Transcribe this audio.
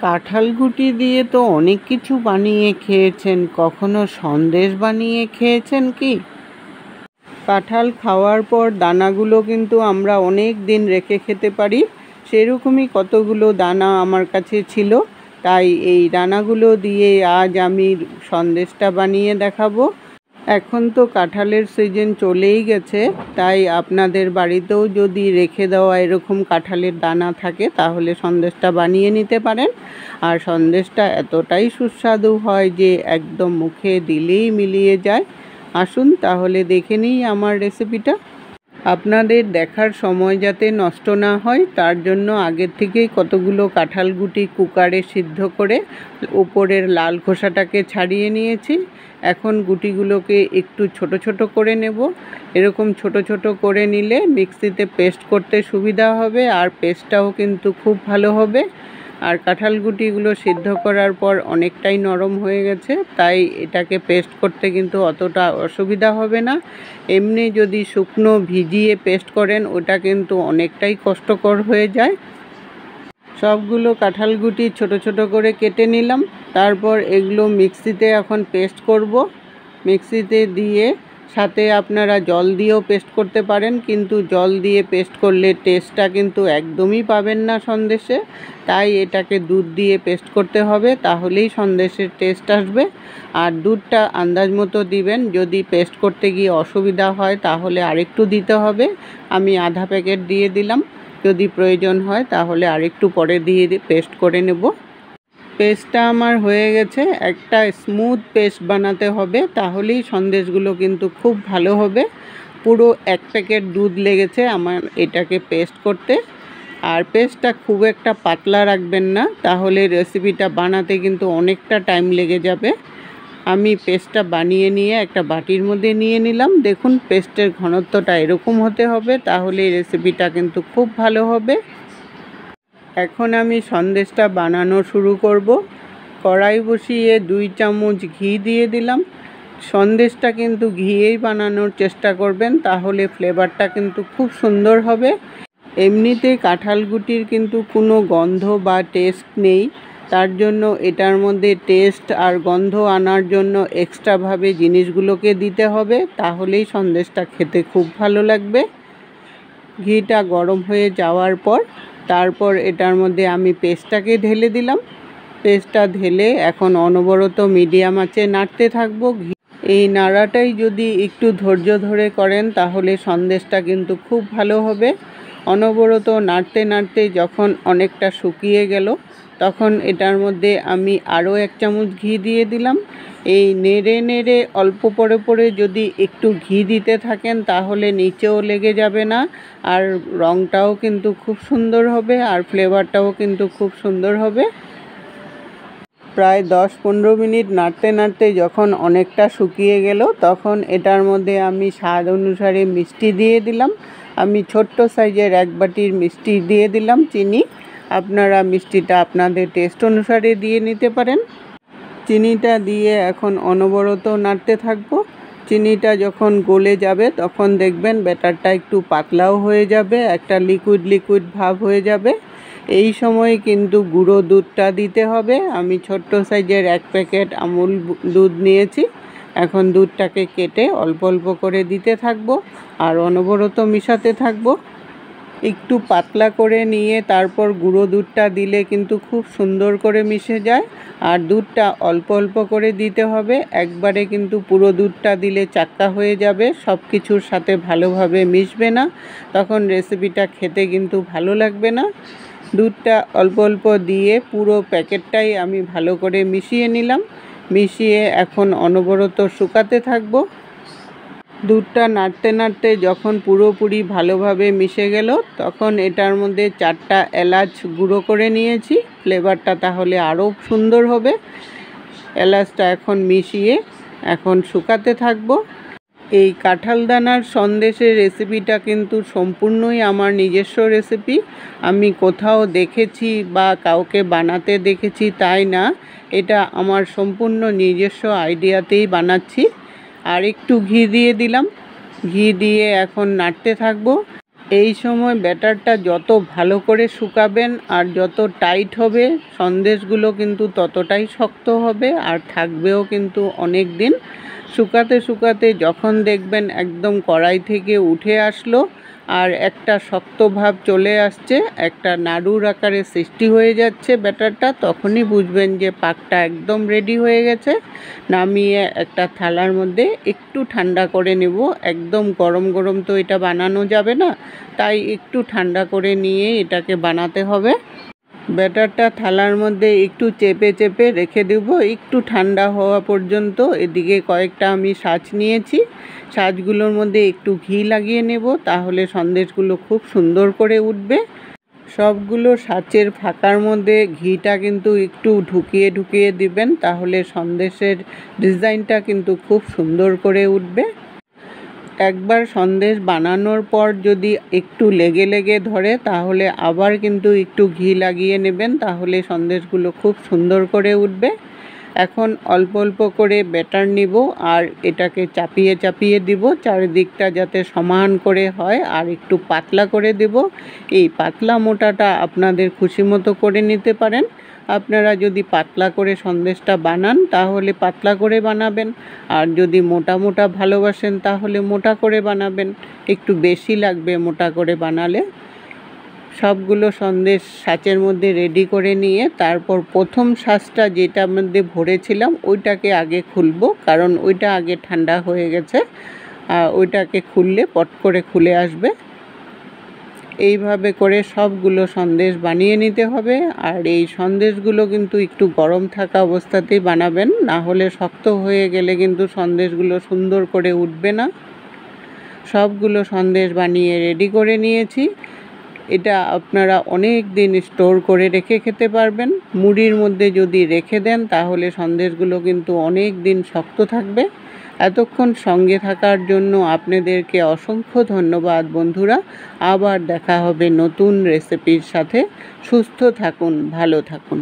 কাঁঠাল গুটি দিয়ে তো অনেক কিছু বানিয়ে খেয়েছেন, কখনো সন্দেশ বানিয়ে খেয়েছেন কি? কাঁঠাল খাওয়ার পর দানাগুলো কিন্তু আমরা অনেক দিন রেখে খেতে পারি। সেরকমই কতগুলো দানা আমার কাছে ছিল, তাই এই দানাগুলো দিয়ে আজ আমি সন্দেশটা বানিয়ে দেখাবো। এখন তো কাঁঠালের সিজন চলেই গেছে, তাই আপনাদের বাড়িতেও যদি রেখে দেওয়া এরকম কাঁঠালের দানা থাকে তাহলে সন্দেশটা বানিয়ে নিতে পারেন। আর সন্দেশটা এতটাই সুস্বাদু হয় যে একদম মুখে দিলেই মিলিয়ে যায়। আসুন তাহলে দেখে নিই আমার রেসিপিটা। আপনাদের দেখার সময় যাতে নষ্ট না হয় তার জন্য আগের থেকেই কতগুলো কাঁঠাল গুটি কুকারে সিদ্ধ করে উপরের লাল খোসাটাকে ছাড়িয়ে নিয়েছি। এখন গুটিগুলোকে একটু ছোট ছোট করে নেব। এরকম ছোট ছোট করে নিলে মিক্সিতে পেস্ট করতে সুবিধা হবে, আর পেস্টটাও কিন্তু খুব ভালো হবে। আর কাঁঠাল গুটিগুলো সিদ্ধ করার পর অনেকটাই নরম হয়ে গেছে, তাই এটাকে পেস্ট করতে কিন্তু অতটা অসুবিধা হবে না। এমনি যদি শুকনো ভিজিয়ে পেস্ট করেন ওটা কিন্তু অনেকটাই কষ্টকর হয়ে যায়। সবগুলো কাঁঠাল গুটি ছোট ছোট করে কেটে নিলাম। তারপর এগুলো মিক্সিতে এখন পেস্ট করব। মিক্সিতে দিয়ে সাথে আপনারা জল দিয়েও পেস্ট করতে পারেন, কিন্তু জল দিয়ে পেস্ট করলে টেস্টটা কিন্তু একদমই পাবেন না সন্দেশে। তাই এটাকে দুধ দিয়ে পেস্ট করতে হবে, তাহলেই সন্দেশের টেস্ট আসবে। আর দুধটা আন্দাজ মতো দিবেন, যদি পেস্ট করতে গিয়ে অসুবিধা হয় তাহলে আরেকটু দিতে হবে। আমি আধা প্যাকেট দিয়ে দিলাম, যদি প্রয়োজন হয় তাহলে আরেকটু পরে দিয়ে পেস্ট করে নেব। পেস্টটা আমার হয়ে গেছে। একটা স্মুথ পেস্ট বানাতে হবে, তাহলেই সন্দেশগুলো কিন্তু খুব ভালো হবে। পুরো 1 প্যাকেট দুধ লেগেছে আমার এটাকে পেস্ট করতে। আর পেস্টটা খুব একটা পাতলা রাখবেন না, তাহলে রেসিপিটা বানাতে কিন্তু অনেকটা টাইম লেগে যাবে। আমি পেস্টটা বানিয়ে নিয়ে একটা বাটির মধ্যে নিয়ে নিলাম। দেখুন পেস্টের ঘনত্বটা এরকম হতে হবে, তাহলে রেসিপিটা কিন্তু খুব ভালো হবে। এখন আমি সন্দেশটা বানানো শুরু করব। কড়াই বসিয়ে 2 চামচ ঘি দিয়ে দিলাম। সন্দেশটা কিন্তু ঘিয়েই বানানোর চেষ্টা করবেন, তাহলে ফ্লেভারটা কিন্তু খুব সুন্দর হবে। এমনিতে কাঁঠাল গুটির কিন্তু কোনো গন্ধ বা টেস্ট নেই, তার জন্য এটার মধ্যে টেস্ট আর গন্ধ আনার জন্য এক্সট্রাভাবে জিনিসগুলোকে দিতে হবে, তাহলেই সন্দেশটা খেতে খুব ভালো লাগবে। ঘিটা গরম হয়ে যাওয়ার পর তারপর এটার মধ্যে আমি পেস্টটাকে ঢেলে দিলাম। পেস্টটা ঢেলে এখন অনবরত মিডিয়াম আঁচে নাড়তে থাকবো। এই নাড়াটাই যদি একটু ধৈর্য ধরে করেন তাহলে সন্দেশটা কিন্তু খুব ভালো হবে। অনবরত নাড়তে নাড়তে যখন অনেকটা শুকিয়ে গেল তখন এটার মধ্যে আমি আরও 1 চামচ ঘি দিয়ে দিলাম। এই নেড়ে নেড়ে অল্প পরে পরে যদি একটু ঘি দিতে থাকেন তাহলে নিচেও লেগে যাবে না, আর রঙটাও কিন্তু খুব সুন্দর হবে, আর ফ্লেভারটাও কিন্তু খুব সুন্দর হবে। প্রায় 10-15 মিনিট নাড়তে নাড়তে যখন অনেকটা শুকিয়ে গেল তখন এটার মধ্যে আমি স্বাদ অনুসারে মিষ্টি দিয়ে দিলাম। আমি ছোট্ট সাইজের 1 বাটির মিষ্টি দিয়ে দিলাম চিনি। আপনারা মিষ্টিটা আপনাদের টেস্ট অনুসারে দিয়ে নিতে পারেন। চিনিটা দিয়ে এখন অনবরত নাড়তে থাকবো। চিনিটা যখন গলে যাবে তখন দেখবেন ব্যাটারটা একটু পাতলাও হয়ে যাবে, একটা লিকুইড লিকুইড ভাব হয়ে যাবে। এই সময় কিন্তু গুঁড়ো দুধটা দিতে হবে। আমি ছোট্ট সাইজের 1 প্যাকেট আমুল দুধ নিয়েছি। এখন দুধটাকে কেটে অল্প অল্প করে দিতে থাকবো আর অনবরত মিশাতে থাকবো। একটু পাতলা করে নিয়ে তারপর গুঁড়ো দুধটা দিলে কিন্তু খুব সুন্দর করে মিশে যায়। আর দুধটা অল্প অল্প করে দিতে হবে, একবারে কিন্তু পুরো দুধটা দিলে চাক্কা হয়ে যাবে, সব কিছুর সাথে ভালোভাবে মিশবে না, তখন রেসিপিটা খেতে কিন্তু ভালো লাগবে না। দুধটা অল্প অল্প দিয়ে পুরো প্যাকেটটাই আমি ভালো করে মিশিয়ে নিলাম। মিশিয়ে এখন অনবরত শুকাতে থাকবো। দুধটা নাড়তে নাড়তে যখন পুরোপুরি ভালোভাবে মিশে গেল তখন এটার মধ্যে 4টা এলাচ গুঁড়ো করে নিয়েছি, ফ্লেভারটা তাহলে আরও সুন্দর হবে। এলাচটা এখন মিশিয়ে এখন শুকাতে থাকবো। এই কাঁঠাল দানার সন্দেশের রেসিপিটা কিন্তু সম্পূর্ণই আমার নিজস্ব রেসিপি। আমি কোথাও দেখেছি বা কাউকে বানাতে দেখেছি তাই না, এটা আমার সম্পূর্ণ নিজস্ব আইডিয়াতেই বানাচ্ছি। আর একটু ঘি দিয়ে দিলাম। ঘি দিয়ে এখন নাড়তে থাকবো। এই সময় ব্যাটারটা যত ভালো করে শুকাবেন আর যত টাইট হবে সন্দেশগুলো কিন্তু ততটাই শক্ত হবে আর থাকবেও কিন্তু অনেক দিন। শুকাতে শুকাতে যখন দেখবেন একদম কড়াই থেকে উঠে আসলো আর একটা শক্ত ভাব চলে আসছে, একটা নাড়ুর আকারে সৃষ্টি হয়ে যাচ্ছে ব্যাটারটা, তখনই বুঝবেন যে পাকটা একদম রেডি হয়ে গেছে। নামিয়ে একটা থালার মধ্যে একটু ঠান্ডা করে নেব। একদম গরম গরম তো এটা বানানো যাবে না, তাই একটু ঠান্ডা করে নিয়ে এটাকে বানাতে হবে। ব্যাটারটা থালার মধ্যে একটু চেপে চেপে রেখে দেব একটু ঠান্ডা হওয়া পর্যন্ত। এদিকে কয়েকটা আমি সাজ নিয়েছি, সাজগুলোর মধ্যে একটু ঘি লাগিয়ে নেব, তাহলে সন্দেশগুলো খুব সুন্দর করে উঠবে। সবগুলো সাঁচের ফাঁকার মধ্যে ঘিটা কিন্তু একটু ঢুকিয়ে ঢুকিয়ে দিবেন, তাহলে সন্দেশের ডিজাইনটা কিন্তু খুব সুন্দর করে উঠবে। একবার সন্দেশ বানানোর পর যদি একটু লেগে লেগে ধরে তাহলে আবার কিন্তু একটু ঘি লাগিয়ে নেবেন, তাহলে সন্দেশগুলো খুব সুন্দর করে উঠবে। এখন অল্প অল্প করে ব্যাটার নিব আর এটাকে চাপিয়ে চাপিয়ে দিব চারিদিকটা যাতে সমান করে হয়, আর একটু পাতলা করে দেব। এই পাতলা মোটাটা আপনাদের খুশি মতো করে নিতে পারেন। আপনারা যদি পাতলা করে সন্দেশটা বানান তাহলে পাতলা করে বানাবেন, আর যদি মোটা মোটা ভালোবাসেন তাহলে মোটা করে বানাবেন, একটু বেশি লাগবে মোটা করে বানালে। সবগুলো সন্দেশ সাঁচের মধ্যে রেডি করে নিয়ে তারপর প্রথম সাঁচটা যেটার মধ্যে ভরেছিলাম ওইটাকে আগে খুলবো, কারণ ওইটা আগে ঠান্ডা হয়ে গেছে, আর ওইটাকে খুললে পট করে খুলে আসবে। এইভাবে করে সবগুলো সন্দেশ বানিয়ে নিতে হবে। আর এই সন্দেশগুলো কিন্তু একটু গরম থাকা অবস্থাতেই বানাবেন, না হলে শক্ত হয়ে গেলে কিন্তু সন্দেশগুলো সুন্দর করে উঠবে না। সবগুলো সন্দেশ বানিয়ে রেডি করে নিয়েছি। এটা আপনারা অনেক দিন স্টোর করে রেখে খেতে পারবেন। মুড়ির মধ্যে যদি রেখে দেন তাহলে সন্দেশগুলো কিন্তু অনেক দিন শক্ত থাকবে। এতক্ষণ সঙ্গে থাকার জন্য আপনাদেরকে অসংখ্য ধন্যবাদ বন্ধুরা। আবার দেখা হবে নতুন রেসিপির সাথে। সুস্থ থাকুন, ভালো থাকুন।